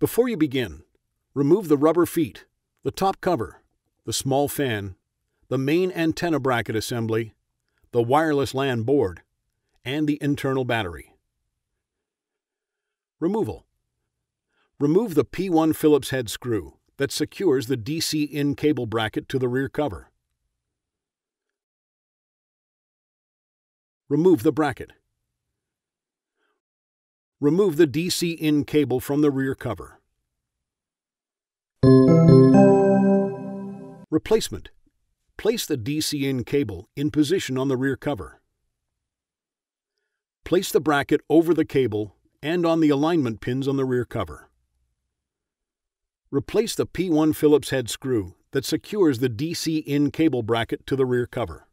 Before you begin, remove the rubber feet, the top cover, the small fan, the main antenna bracket assembly, the wireless LAN board, and the internal battery. Removal. Remove the P1 Phillips head screw that secures the DC-in cable bracket to the rear cover. Remove the bracket. Remove the DC-in cable from the rear cover. Replacement. Place the DC-in cable in position on the rear cover. Place the bracket over the cable and on the alignment pins on the rear cover. Replace the P1 Phillips head screw that secures the DC-in cable bracket to the rear cover.